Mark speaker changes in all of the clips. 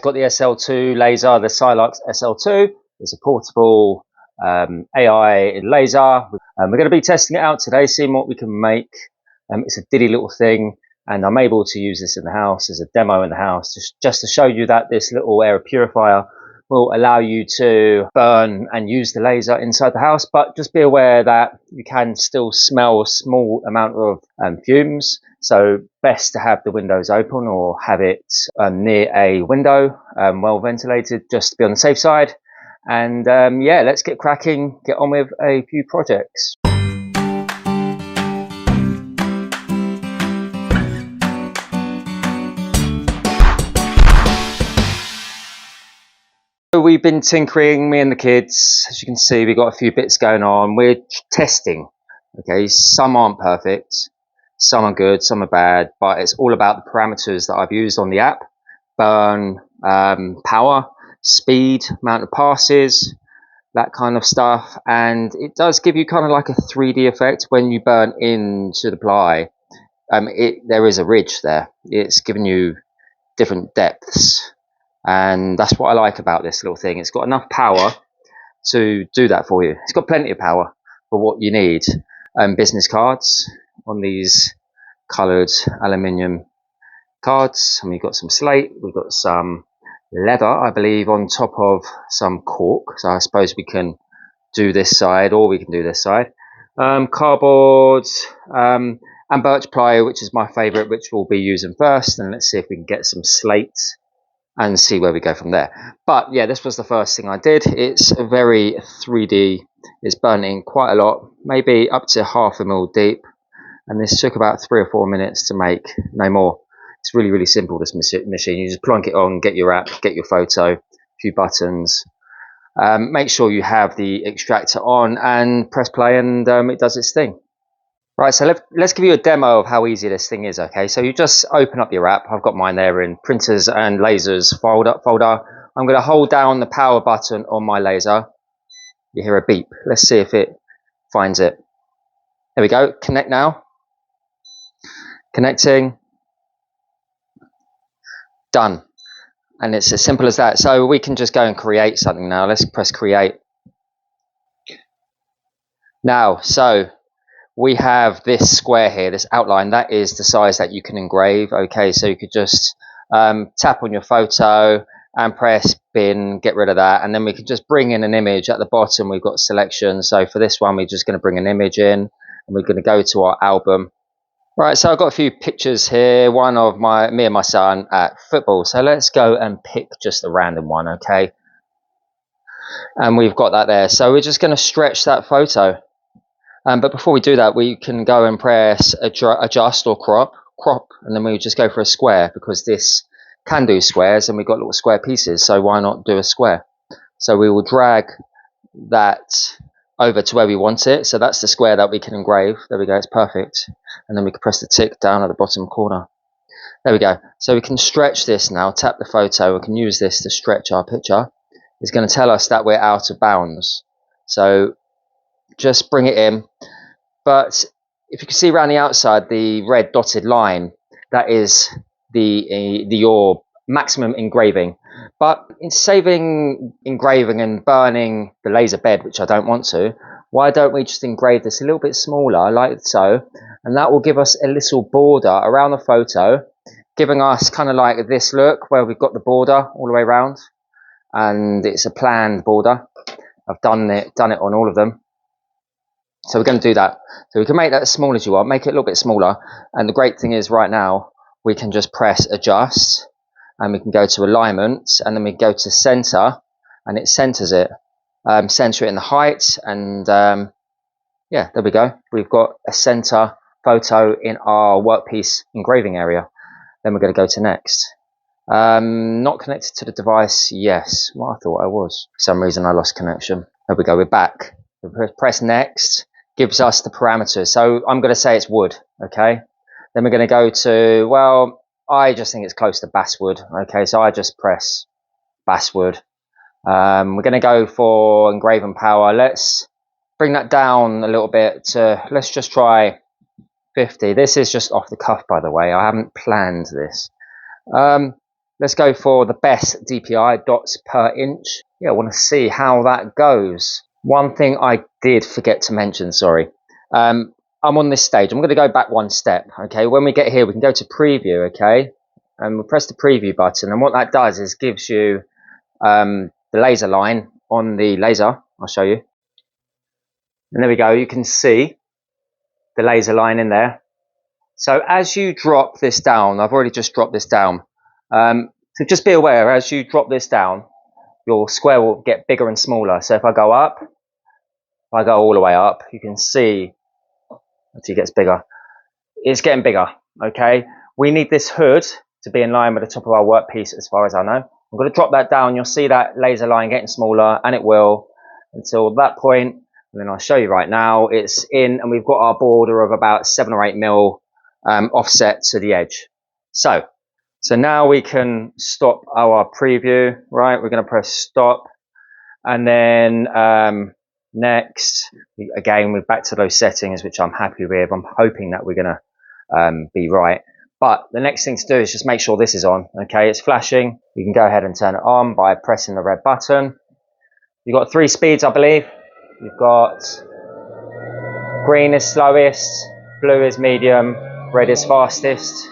Speaker 1: got the SL2 laser, the Sielux SL2. It's a portable AI laser. We're going to be testing it out today, seeing what we can make. It's a diddy little thing, and I'm able to use this in the house as a demo in the house, just to show you that this little air purifier will allow you to burn and use the laser inside the house, but just be aware that you can still smell a small amount of fumes. So best to have the windows open or have it near a window, well ventilated, just to be on the safe side. And yeah, let's get cracking, get on with a few projects. So we've been tinkering, me and the kids. As you can see, we've got a few bits going on. We're testing. Okay, some aren't perfect, some are good, some are bad, but it's all about the parameters that I've used on the app. Burn, power, speed, amount of passes, that kind of stuff. And it does give you kind of like a 3D effect when you burn into the ply. There is a ridge there. It's giving you different depths. And that's what I like about this little thing. It's got enough power to do that for you. It's got plenty of power for what you need. Business cards on these coloured aluminium cards, and we've got some slate, we've got some leather, I believe, on top of some cork. So I suppose we can do this side, or we can do this side. Cardboard and birch ply, which is my favourite, which we'll be using first. And let's see if we can get some slate and see where we go from there. But yeah, this was the first thing I did. It's a very 3D. It's burning quite a lot, maybe up to 0.5 mil deep, and this took about 3 or 4 minutes to make, no more. It's really, really simple, this machine. You just plonk it on, get your app, get your photo, a few buttons, make sure you have the extractor on, and press play, and it does its thing. Right, so let's give you a demo of how easy this thing is, okay? So you just open up your app. I've got mine there in printers and lasers folder. I'm going to hold down the power button on my laser. You hear a beep. Let's see if it finds it. There we go. Connect now. Connecting. Done. And it's as simple as that. So we can just go and create something now. Let's press create. Now, so we have this square here, this outline. That is the size that you can engrave. Okay, so you could just tap on your photo and press bin, get rid of that, and then we can just bring in an image. At the bottom we've got selection. So for this one, we're just going to bring an image in, and we're going to go to our album. Right, so I've got a few pictures here, one of me and my son at football. So let's go and pick just a random one, okay? And we've got that there. So we're just going to stretch that photo. But before we do that, we can go and press adjust or crop, and then we just go for a square, because this can do squares, and we've got little square pieces, so why not do a square? So we will drag that over to where we want it. So that's the square that we can engrave. There we go, it's perfect. And then we can press the tick down at the bottom corner. There we go. So we can stretch this now, tap the photo, we can use this to stretch our picture. It's going to tell us that we're out of bounds. So just bring it in. But if you can see around the outside, the red dotted line, that is your maximum engraving. But in saving engraving and burning the laser bed, which I don't want to, why don't we just engrave this a little bit smaller, like so, and that will give us a little border around the photo, giving us kind of like this look where we've got the border all the way around, and it's a planned border. I've done it on all of them. So we're going to do that. So we can make that as small as you want, make it a little bit smaller. And the great thing is right now, we can just press adjust, and we can go to alignment, and then we go to center, and it centers it. Center it in the height, and yeah, there we go. We've got a center photo in our workpiece engraving area. Then we're going to go to next. Not connected to the device. Yes, well, I thought I was. For some reason I lost connection. There we go, we're back. We press next. Gives us the parameters. So I'm going to say it's wood, okay? Then we're going to go to, well, I just think it's close to basswood, okay? So I just press basswood. We're going to go for engraving power. Let's bring that down a little bit to, let's just try 50. This is just off the cuff, by the way. I haven't planned this. let's go for the best DPI, dots per inch. Yeah, I want to see how that goes. One thing I did forget to mention, sorry. I'm on this stage. I'm going to go back one step, okay? When we get here, we can go to preview, okay? And we'll press the preview button. And what that does is gives you the laser line on the laser. I'll show you. And there we go. You can see the laser line in there. So as you drop this down, I've already just dropped this down. So just be aware, as you drop this down, your square will get bigger and smaller. So if I go up, if I go all the way up, you can see as it gets bigger. It's getting bigger, okay? We need this hood to be in line with the top of our workpiece as far as I know. I'm going to drop that down. You'll see that laser line getting smaller, and it will until that point. And then I'll show you right now. It's in, and we've got our border of about 7 or 8 mil offset to the edge. So now we can stop our preview, right? We're going to press stop, and then next, again, we're back to those settings, which I'm happy with. I'm hoping that we're going to be right. But the next thing to do is just make sure this is on. Okay, it's flashing. You can go ahead and turn it on by pressing the red button. You've got 3 speeds, I believe. You've got green is slowest, blue is medium, red is fastest.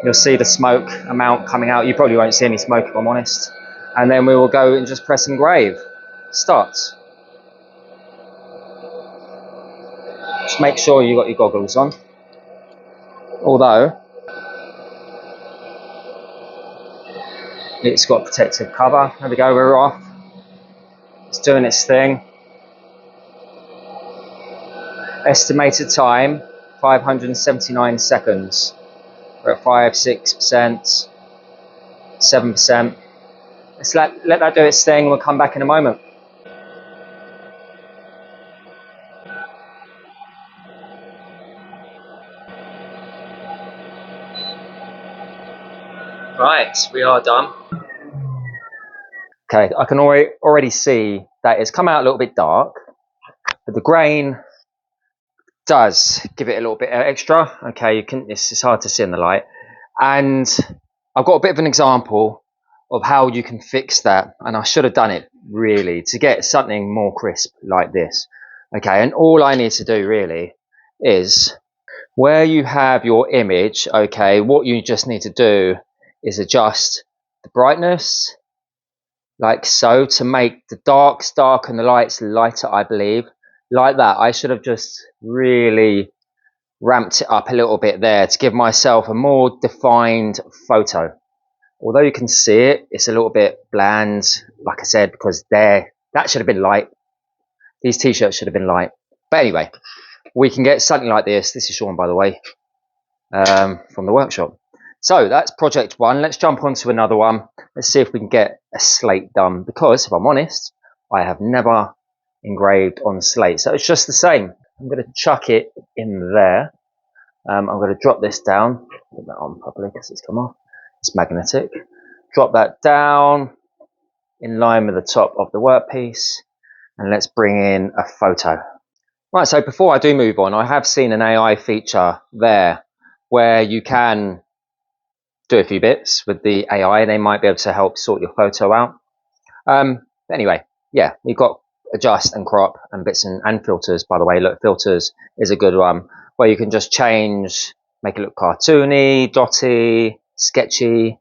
Speaker 1: You'll see the smoke amount coming out. You probably won't see any smoke if I'm honest. And then we will go and just press engrave. Starts. Just make sure you got your goggles on. Although it's got protective cover. There we go, we're off. It's doing its thing. Estimated time 579 seconds. We're at 5, 6%, 7%. Let's let that do its thing. We'll come back in a moment. Right, we are done. Okay, I can already see that it's come out a little bit dark, but the grain does give it a little bit extra. Okay, it's hard to see in the light. And I've got a bit of an example of how you can fix that, and I should have done it really to get something more crisp like this. Okay, and all I need to do really is where you have your image, okay, what you just need to do is adjust the brightness like so to make the darks dark and the lights lighter, I believe. Like that. I should have just really ramped it up a little bit there to give myself a more defined photo. Although you can see it, it's a little bit bland, like I said, because that should have been light. These t-shirts should have been light. But anyway, we can get something like this. This is Sean, by the way, from the workshop. So that's project 1. Let's jump on to another one. Let's see if we can get a slate done, because if I'm honest, I have never engraved on slate. So it's just the same. I'm going to chuck it in there. I'm going to drop this down. Put that on properly because it's come off. It's magnetic. Drop that down in line with the top of the workpiece, and let's bring in a photo. Right, so before I do move on, I have seen an AI feature there where you can do a few bits with the AI. They might be able to help sort your photo out. Anyway, yeah, we've got adjust and crop and bits and filters. By the way, look, filters is a good one where you can just change, make it look cartoony, dotty, sketchy.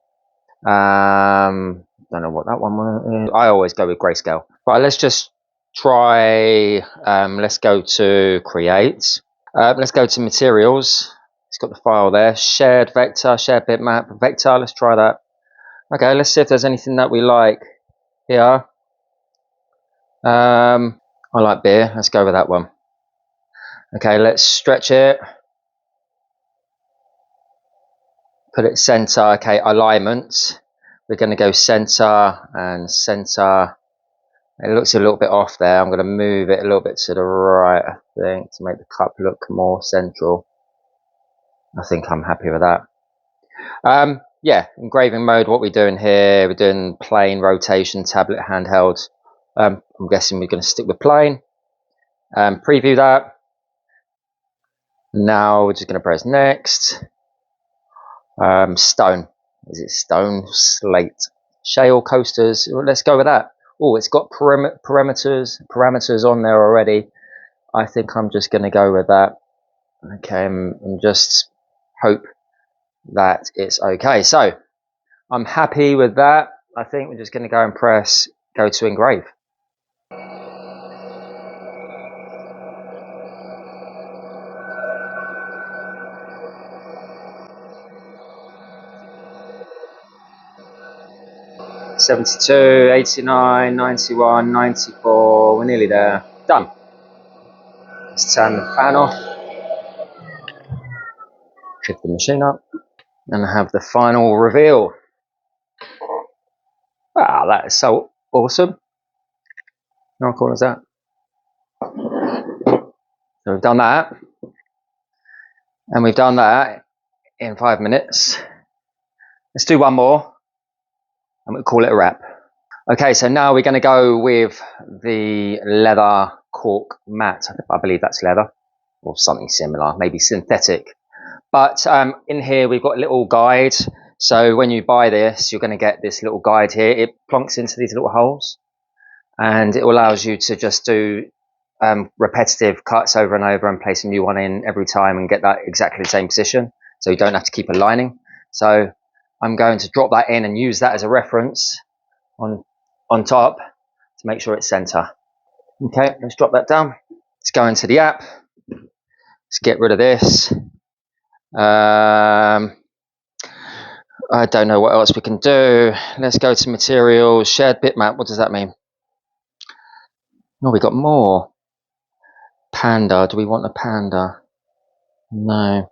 Speaker 1: Don't know what that one was. I always go with grayscale. Right, let's just try. Let's go to create. Let's go to materials. It's got the file there. Shared vector, shared bitmap, vector. Let's try that. Okay, let's see if there's anything that we like here. I like beer. Let's go with that one. Okay, let's stretch it. Put it center. Okay, alignment. We're going to go center and center. It looks a little bit off there. I'm going to move it a little bit to the right, I think, to make the cup look more central. I think I'm happy with that. Yeah, engraving mode, what we're doing here, we're doing plain rotation, tablet handheld. I'm guessing we're going to stick with plain. Preview that. Now we're just going to press next. Stone. is it stone, slate, shale coasters? Well, let's go with that. Oh, it's got parameters on there already. I think I'm just going to go with that. Okay, and just hope that it's okay. So I'm happy with that. I think we're just going to go and press go to engrave. $72, $89, $91, $94. We're nearly there. Done. Let's turn the fan off. Pick the machine up and have the final reveal. Wow, that is so awesome. How cool is that? So we've done that, and we've done that in 5 minutes. Let's do one more, and we'll call it a wrap. Okay, so now we're going to go with the leather cork mat. I believe that's leather, or something similar, maybe synthetic. But in here we've got a little guide. So when you buy this, you're going to get this little guide here. It plonks into these little holes, and it allows you to just do repetitive cuts over and over and place a new one in every time and get that exactly the same position, so you don't have to keep aligning. So I'm going to drop that in and use that as a reference on top to make sure it's center. Okay, let's drop that down. Let's go into the app. Let's get rid of this. I don't know what else we can do. Let's go to materials, shared bitmap. What does that mean? Oh, we got more. Panda. Do we want a panda? No.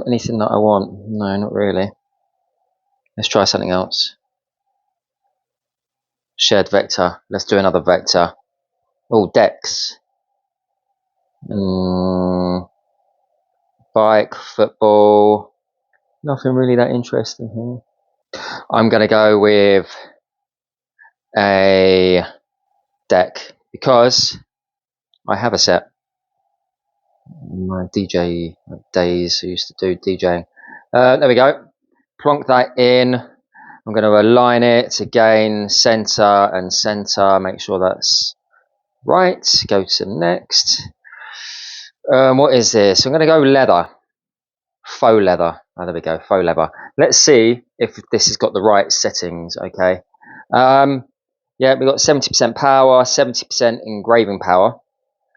Speaker 1: Anything that I want? No, not really. Let's try something else. Shared vector. Let's do another vector. Oh, decks. Bike, football. Nothing really that interesting here. I'm going to go with a deck because I have a set. My DJ days, I used to do DJing. There we go. Plonk that in. I'm going to align it again, center and center. Make sure that's right. Go to next. What is this? I'm going to go leather. Faux leather. Oh, there we go. Faux leather. Let's see if this has got the right settings. Okay. Yeah, we've got 70% power, 70% engraving power,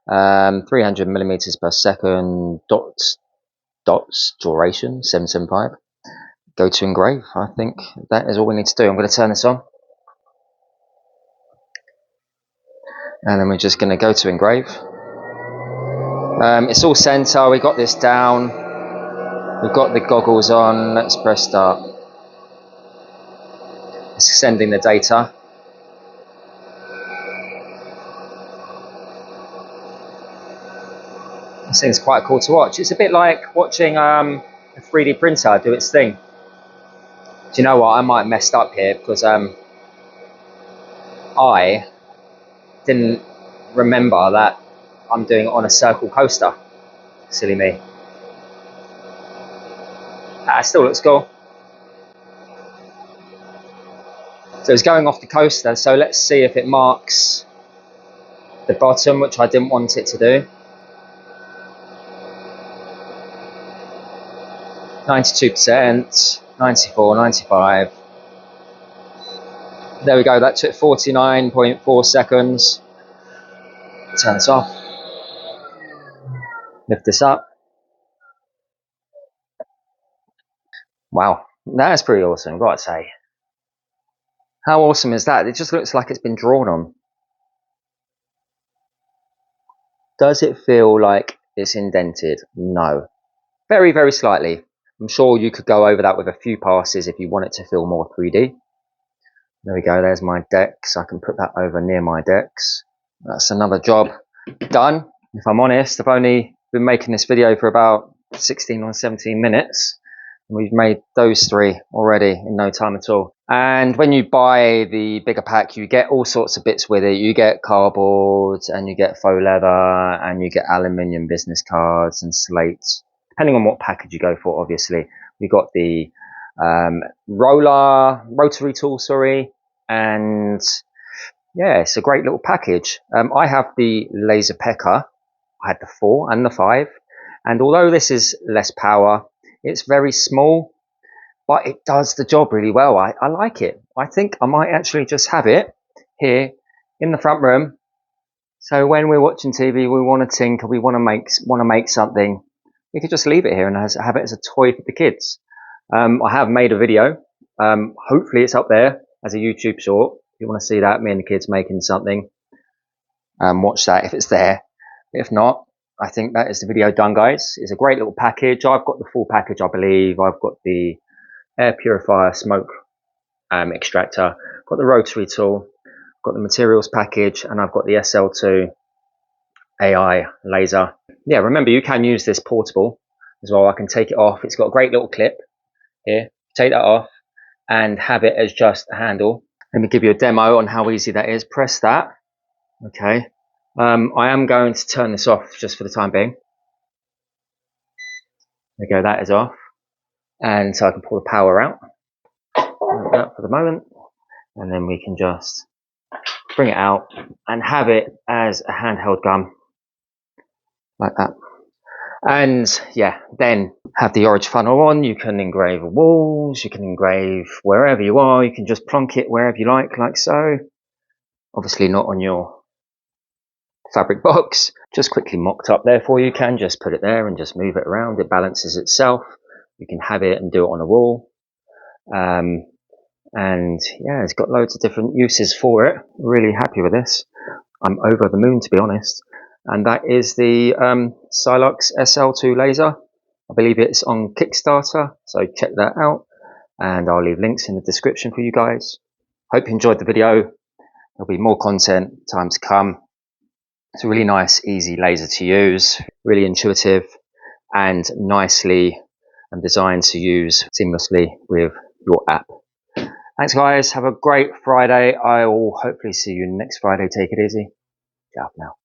Speaker 1: 300 millimeters per second, dots duration 775. Go to engrave. I think that is all we need to do. I'm going to turn this on, and then we're just going to go to engrave. It's all center. We got this down. We've got the goggles on. Let's press start. It's sending the data. This thing's quite cool to watch. It's a bit like watching a 3D printer do its thing. Do you know what? I might have messed up here because I didn't remember that I'm doing it on a circle coaster. Silly me. It still looks cool. So it's going off the coaster, so let's see if it marks the bottom, which I didn't want it to do. 92%, 94, 95. There we go, that took 49.4 seconds. Turn this off. Lift this up. Wow, that's pretty awesome, gotta say. How awesome is that? It just looks like it's been drawn on. Does it feel like it's indented? No. Very, very slightly. I'm sure you could go over that with a few passes if you want it to feel more 3D. There we go, there's my decks. I can put that over near my decks. That's another job done. If I'm honest, I've only been making this video for about 16 or 17 minutes. We've made those three already in no time at all. And when you buy the bigger pack, you get all sorts of bits with it. You get cardboard, and you get faux leather, and you get aluminium business cards and slates, depending on what package you go for, obviously. We got the rotary tool, sorry, and yeah, it's a great little package. I have the laser Pecker. I had the 4 and the 5, and although this is less power, it's very small, but it does the job really well. I like it. I think I might actually just have it here in the front room. So when we're watching TV, we want to tinker, we want to make something, we could just leave it here and have it as a toy for the kids. I have made a video. Hopefully it's up there as a YouTube short. If you want to see that, me and the kids making something, watch that if it's there. If not, I think that is the video done, guys. It's a great little package. I've got the full package, I believe. I've got the air purifier, smoke extractor, got the rotary tool, got the materials package, and I've got the SL2 AI laser. Yeah, remember, you can use this portable as well. I can take it off. It's got a great little clip here. Take that off and have it as just a handle. Let me give you a demo on how easy that is. Press that. Okay. I am going to turn this off just for the time being. There you go, that is off. And so I can pull the power out. Like that for the moment. And then we can just bring it out and have it as a handheld gun. Like that. And yeah, then have the orange funnel on. You can engrave walls, you can engrave wherever you are, you can just plonk it wherever you like so. Obviously not on your fabric box, just quickly mocked up there for you. You can just put it there and just move it around, it balances itself. You can have it and do it on a wall. And yeah, it's got loads of different uses for it. Really happy with this. I'm over the moon, to be honest. And that is the Sielux SL2 laser. I believe it's on Kickstarter, so check that out. And I'll leave links in the description for you guys. Hope you enjoyed the video. There'll be more content, time to come. It's a really nice, easy laser to use. Really intuitive and nicely designed to use seamlessly with your app. Thanks, guys. Have a great Friday. I will hopefully see you next Friday. Take it easy. Ciao for now.